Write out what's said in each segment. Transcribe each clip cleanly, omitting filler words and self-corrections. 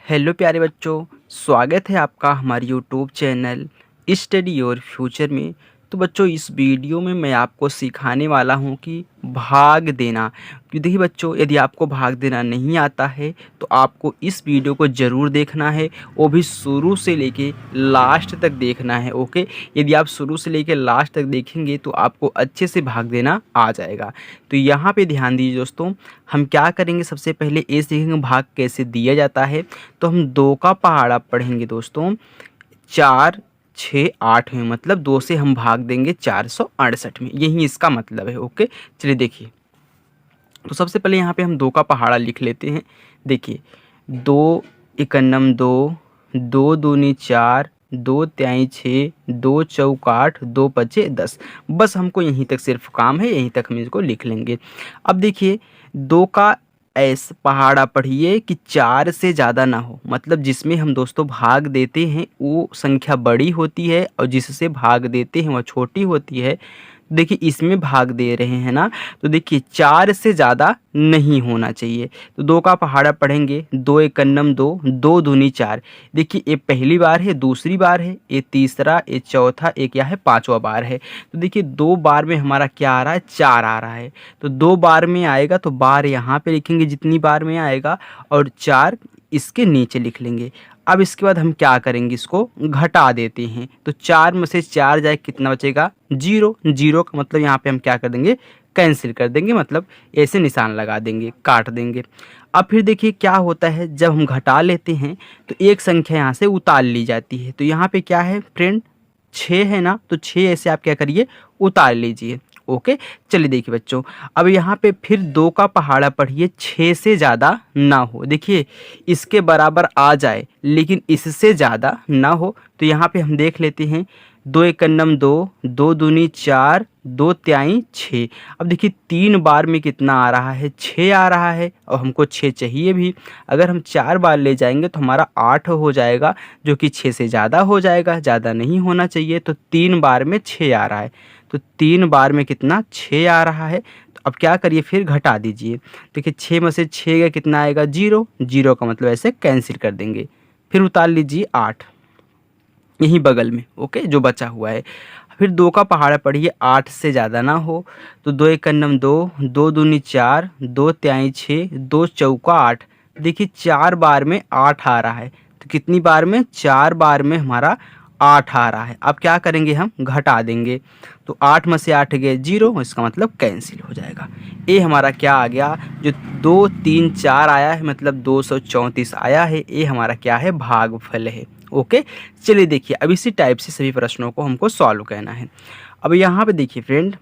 Hello प्यारे बच्चों, स्वागत है आपका हमारे YouTube channel study your future में। तो बच्चों, इस वीडियो में मैं आपको सिखाने वाला हूं कि भाग देना। कि देखिए बच्चों, यदि आपको भाग देना नहीं आता है तो आपको इस वीडियो को ज़रूर देखना है, वो भी शुरू से लेके लास्ट तक देखना है। ओके, यदि आप शुरू से लेके लास्ट तक देखेंगे तो आपको अच्छे से भाग देना आ जाएगा। तो यहाँ पे ध्यान दीजिए दोस्तों, हम क्या करेंगे, सबसे पहले ये सीखेंगे भाग कैसे दिया जाता है। तो हम 2 का पहाड़ा पढ़ेंगे दोस्तों 4, 6, 8 में, मतलब 2 से हम भाग देंगे 468 में, यही इसका मतलब है। ओके, चलिए देखिए। तो सबसे पहले यहाँ पे हम 2 का पहाड़ा लिख लेते हैं। देखिए, 2 एकन्नम 2, 2 दूनी 4, 2 त्याई 6, 2 चौक 8, 2 पचे 10। बस हमको यहीं तक सिर्फ काम है, यहीं तक हम इसको लिख लेंगे। अब देखिए, 2 का ऐसा पहाड़ा पढ़िए कि 4 से ज़्यादा ना हो, मतलब जिसमें हम दोस्तों भाग देते हैं वो संख्या बड़ी होती है और जिससे भाग देते हैं वह छोटी होती है। देखिए, इसमें भाग दे रहे हैं ना, तो देखिए 4 से ज़्यादा नहीं होना चाहिए। तो 2 का पहाड़ा पढ़ेंगे, 2 एकन्नम 2, 2 दूनी 4। देखिए, ये पहली बार है, दूसरी बार है, ये तीसरा, ये चौथा, एक यह है पांचवा बार है। तो देखिए 2 बार में हमारा क्या आ रहा है, 4 आ रहा है। तो 2 बार में आएगा तो बार यहाँ पे लिखेंगे जितनी बार में आएगा, और 4 इसके नीचे लिख लेंगे। अब इसके बाद हम क्या करेंगे, इसको घटा देते हैं। तो 4 में से 4 जाए, कितना बचेगा, 0। 0 का मतलब यहाँ पे हम क्या कर देंगे, कैंसिल कर देंगे, मतलब ऐसे निशान लगा देंगे, काट देंगे। अब फिर देखिए क्या होता है, जब हम घटा लेते हैं तो एक संख्या यहाँ से उतार ली जाती है। तो यहाँ पे क्या है फ्रेंड, 6 है ना, तो 6 ऐसे आप क्या करिए, उतार लीजिए। ओके, चलिए देखिए बच्चों, अब यहाँ पे फिर 2 का पहाड़ा पढ़िए, 6 से ज़्यादा ना हो। देखिए, इसके बराबर आ जाए लेकिन इससे ज़्यादा ना हो। तो यहाँ पे हम देख लेते हैं, 2 एकन्नम 2, 2 दूनी 4, 2 त्याई 6। अब देखिए 3 बार में कितना आ रहा है, 6 आ रहा है, और हमको 6 चाहिए भी। अगर हम 4 बार ले जाएंगे तो हमारा 8 हो जाएगा, जो कि 6 से ज़्यादा हो जाएगा, ज़्यादा नहीं होना चाहिए। तो 3 बार में 6 आ रहा है, तो 3 बार में कितना, 6 आ रहा है। तो अब क्या करिए, फिर घटा दीजिए। देखिए 6 में से 6 का कितना आएगा, 0। 0 का मतलब ऐसे कैंसिल कर देंगे। फिर उतार लीजिए 8 यहीं बगल में। ओके, जो बचा हुआ है। फिर 2 का पहाड़ा पढ़िए, 8 से ज़्यादा ना हो। तो 2 एकन्नम 2, 2 दूनी 4, 2 त्याई 6, 2 चौका 8। देखिए 4 बार में 8 आ रहा है, तो कितनी बार में, 4 बार में हमारा 8 आ रहा है। अब क्या करेंगे, हम घटा देंगे। तो 8 में से 8 गए 0, इसका मतलब कैंसिल हो जाएगा। ये हमारा क्या आ गया, जो 2, 3, 4 आया है, मतलब 234 आया है, ये हमारा क्या है, भागफल है। ओके, चलिए देखिए, अब इसी टाइप से सभी प्रश्नों को हमको सॉल्व करना है। अब यहाँ पे देखिए फ्रेंड,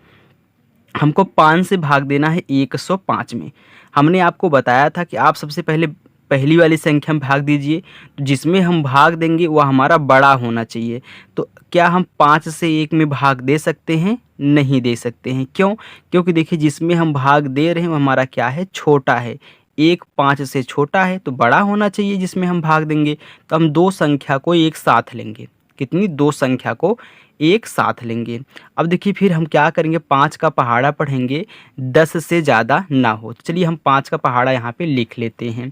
हमको 5 से भाग देना है 105 में। हमने आपको बताया था कि आप सबसे पहले पहली वाली संख्या में भाग दीजिए, तो जिसमें हम भाग देंगे वह हमारा बड़ा होना चाहिए। तो क्या हम 5 से 1 में भाग दे सकते हैं, नहीं दे सकते हैं। क्यों, क्योंकि देखिए जिसमें हम भाग दे रहे हैं वो हमारा क्या है, छोटा है। 1 5 से छोटा है तो बड़ा होना चाहिए जिसमें हम भाग देंगे। तो हम 2 संख्या को एक साथ लेंगे, कितनी, 2 संख्या को एक साथ लेंगे। अब देखिए फिर हम क्या करेंगे, 5 का पहाड़ा पढ़ेंगे, 10 से ज़्यादा ना हो। तो चलिए हम 5 का पहाड़ा यहाँ पे लिख लेते हैं।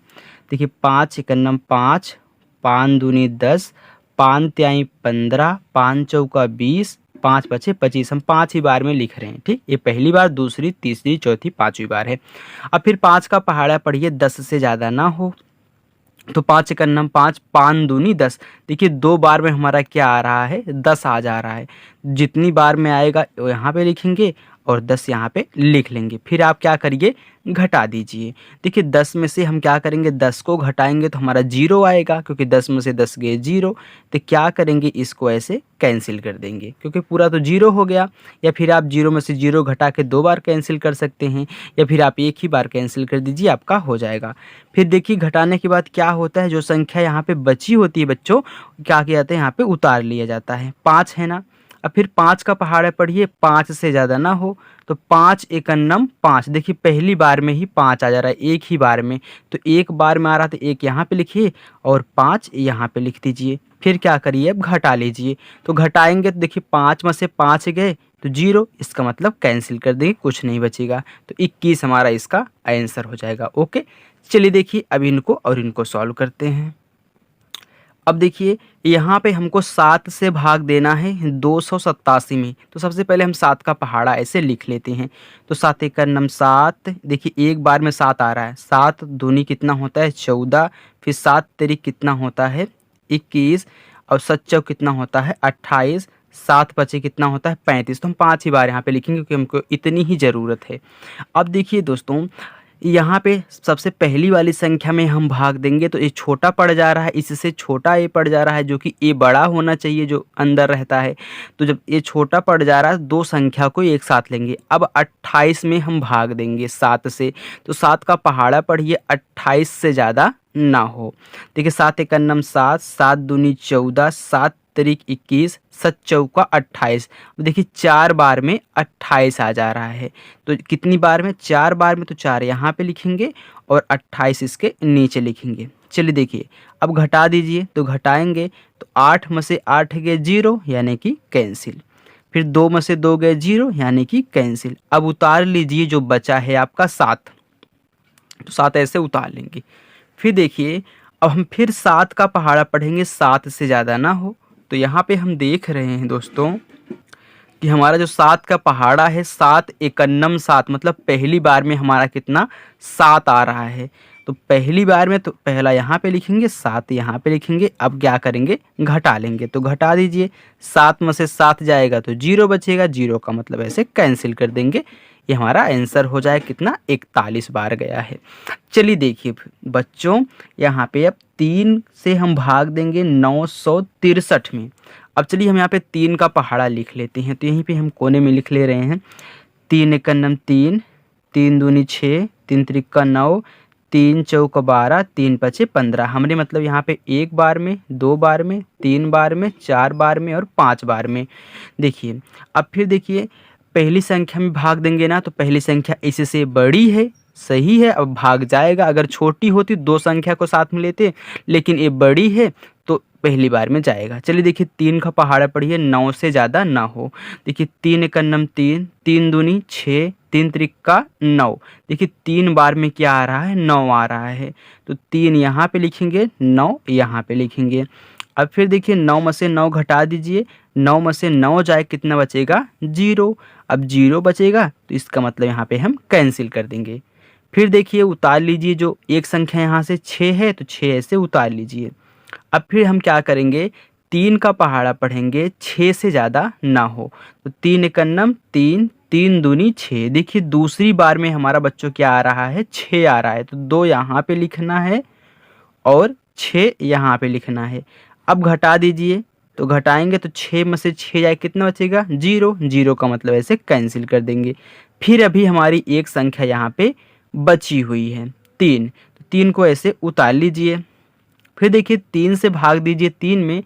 देखिए 5 एकन्नम 5, 5 दूनी 10, 5 त्याई 15, 5 चौका 20, 5 पचे 25। हम 5 ही बार में लिख रहे हैं, ठीक। ये पहली बार, दूसरी, तीसरी, चौथी, 5वीं बार है। अब फिर 5 का पहाड़ा पढ़िए, 10 से ज़्यादा ना हो। तो 5 एकन्नम 5, 5 दूनी 10। देखिए 2 बार में हमारा क्या आ रहा है, 10 आ जा रहा है। जितनी बार में आएगा वो यहाँ पे लिखेंगे और 10 यहाँ पे लिख लेंगे। फिर आप क्या करिए, घटा दीजिए। देखिए 10 में से हम क्या करेंगे, 10 को घटाएंगे तो हमारा 0 आएगा, क्योंकि 10 में से 10 गए 0। तो क्या करेंगे, इसको ऐसे कैंसिल कर देंगे, क्योंकि पूरा तो 0 हो गया। या फिर आप 0 में से 0 घटा के 2 बार कैंसिल कर सकते हैं, या फिर आप एक ही बार कैंसिल कर दीजिए, आपका हो जाएगा। फिर देखिए घटाने के बाद क्या होता है, जो संख्या यहाँ पे बची होती है बच्चों, क्या किया जाता है, यहाँ पे उतार लिया जाता है। 5 है ना। अब फिर 5 का पहाड़ा पढ़िए, 5 से ज़्यादा ना हो। तो 5 एकन्नम 5। देखिए पहली बार में ही 5 आ जा रहा है, एक ही बार में। तो एक बार में आ रहा था, एक यहाँ पे लिखिए और 5 यहाँ पे लिख दीजिए। फिर क्या करिए, अब घटा लीजिए। तो घटाएंगे तो देखिए 5 में से 5 गए तो 0, इसका मतलब कैंसिल कर देंगे, कुछ नहीं बचेगा। तो 21 हमारा इसका आंसर हो जाएगा। ओके, चलिए देखिए अब इनको और इनको सॉल्व करते हैं। अब देखिए यहाँ पे हमको 7 से भाग देना है 287 में। तो सबसे पहले हम 7 का पहाड़ा ऐसे लिख लेते हैं। तो 7 एकड़ नम 7, देखिए एक बार में 7 आ रहा है। 7 दूनी कितना होता है 14, फिर 7 तिरिक कितना होता है 21, और 7 चौक कितना होता है 28, 7 पचे कितना होता है 35। तो हम 5 ही बार यहाँ पे लिखेंगे क्योंकि हमको इतनी ही ज़रूरत है। अब देखिए दोस्तों, यहाँ पे सबसे पहली वाली संख्या में हम भाग देंगे तो ये छोटा पड़ जा रहा है, इससे छोटा ये पड़ जा रहा है, जो कि ये बड़ा होना चाहिए जो अंदर रहता है। तो जब ये छोटा पड़ जा रहा है, दो संख्या को एक साथ लेंगे। अब 28 में हम भाग देंगे 7 से, तो 7 का पहाड़ा पढ़िए 28 से ज़्यादा ना हो। देखिए 7 एकड़ नम 7, 7 दूनी 14, 7 तिरिक 21, 7 चौका 28। देखिए 4 बार में 28 आ जा रहा है। तो कितनी बार में 4 बार में, तो 4 यहाँ पे लिखेंगे और 28 इसके नीचे लिखेंगे। चलिए देखिए अब घटा दीजिए, तो घटाएंगे तो 8 में से 8 गए 0 यानी कि कैंसिल, फिर 2 में से 2 गए 0 यानी कि कैंसिल। अब उतार लीजिए जो बचा है आपका 7, तो 7 ऐसे उतार लेंगे। फिर देखिए अब हम फिर 7 का पहाड़ा पढ़ेंगे, 7 से ज़्यादा ना हो। तो यहाँ पे हम देख रहे हैं दोस्तों कि हमारा जो 7 का पहाड़ा है 7 एकन्नम 7, मतलब पहली बार में हमारा कितना 7 आ रहा है। तो पहली बार में तो पहला यहाँ पे लिखेंगे, 7 यहाँ पे लिखेंगे। अब क्या करेंगे घटा लेंगे, तो घटा दीजिए। 7 में से 7 जाएगा तो 0 बचेगा, 0 का मतलब ऐसे कैंसिल कर देंगे। ये हमारा आंसर हो जाए कितना 41 बार गया है। चलिए देखिए बच्चों, यहाँ पे अब 3 से हम भाग देंगे 963 में। अब चलिए हम यहाँ पे 3 का पहाड़ा लिख लेते हैं। तो यहीं पे हम कोने में लिख ले रहे हैं 3 एकड़ नम 3, 3 दूनी 6, 3 त्रिका 9, 3 चौक 12, 3 पचे 15। हमने मतलब यहाँ पे 1 बार में, 2 बार में, 3 बार में, 4 बार में और 5 बार में। देखिए अब फिर देखिए पहली संख्या में भाग देंगे ना, तो पहली संख्या इससे बड़ी है, सही है, अब भाग जाएगा। अगर छोटी होती 2 संख्या को साथ में लेते, लेकिन ये बड़ी है तो पहली बार में जाएगा। चलिए देखिए 3 का पहाड़ा पढ़िए 9 से ज़्यादा ना हो। देखिए 3 एकड़ नम 3, 3 दूनी 6, 3 त्रिका 9। देखिए 3 बार में क्या आ रहा है 9 आ रहा है। तो 3 यहाँ पे लिखेंगे, 9 यहाँ पे लिखेंगे। अब फिर देखिए 9 में से 9 घटा दीजिए, 9 में से 9 जाए कितना बचेगा 0। अब 0 बचेगा तो इसका मतलब यहाँ पे हम कैंसिल कर देंगे। फिर देखिए उतार लीजिए, जो एक संख्या यहाँ से 6 है तो 6 ऐसे उतार लीजिए। अब फिर हम क्या करेंगे 3 का पहाड़ा पढ़ेंगे 6 से ज़्यादा ना हो। तो 3 एकड़ नम 3, 3 दूनी 6। देखिए दूसरी बार में हमारा बच्चों क्या आ रहा है 6 आ रहा है। तो 2 यहाँ पे लिखना है और 6 यहाँ पे लिखना है। अब घटा दीजिए, तो घटाएंगे तो 6 में से 6 जाए कितना बचेगा 0, 0 का मतलब ऐसे कैंसिल कर देंगे। फिर अभी हमारी एक संख्या यहाँ पे बची हुई है 3, तो 3 को ऐसे उतार लीजिए। फिर देखिए 3 से भाग दीजिए 3 में,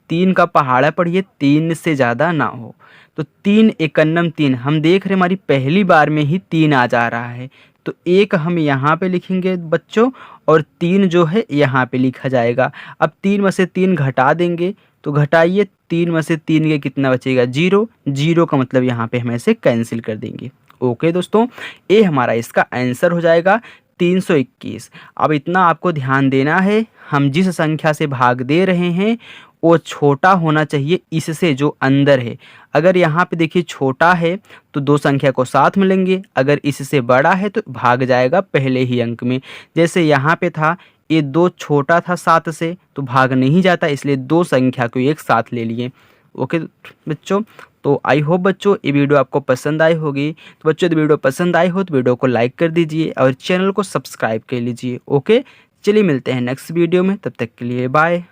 3 का पहाड़ा पढ़िए 3 से ज़्यादा ना हो। तो 3 एकन्नम 3, हम देख रहे हैं हमारी पहली बार में ही 3 आ जा रहा है। तो 1 हम यहाँ पे लिखेंगे बच्चों और 3 जो है यहाँ पे लिखा जाएगा। अब 3 में से 3 घटा देंगे, तो घटाइए 3 में से 3 के कितना बचेगा 0, 0 का मतलब यहाँ पे हम ऐसे कैंसिल कर देंगे। ओके दोस्तों, ये हमारा इसका आंसर हो जाएगा 321। अब इतना आपको ध्यान देना है, हम जिस संख्या से भाग दे रहे हैं वो छोटा होना चाहिए इससे जो अंदर है। अगर यहाँ पे देखिए छोटा है तो 2 संख्या को साथ में लेंगे, अगर इससे बड़ा है तो भाग जाएगा पहले ही अंक में। जैसे यहाँ पे था ये 2 छोटा था 7 से तो भाग नहीं जाता, इसलिए 2 संख्या को एक साथ ले लिए। ओके बच्चों, तो आई होप बच्चों ये वीडियो आपको पसंद आई होगी। तो बच्चों यदि वीडियो पसंद आई हो तो वीडियो को लाइक कर दीजिए और चैनल को सब्सक्राइब कर लीजिए। ओके चलिए मिलते हैं नेक्स्ट वीडियो में, तब तक के लिए बाय।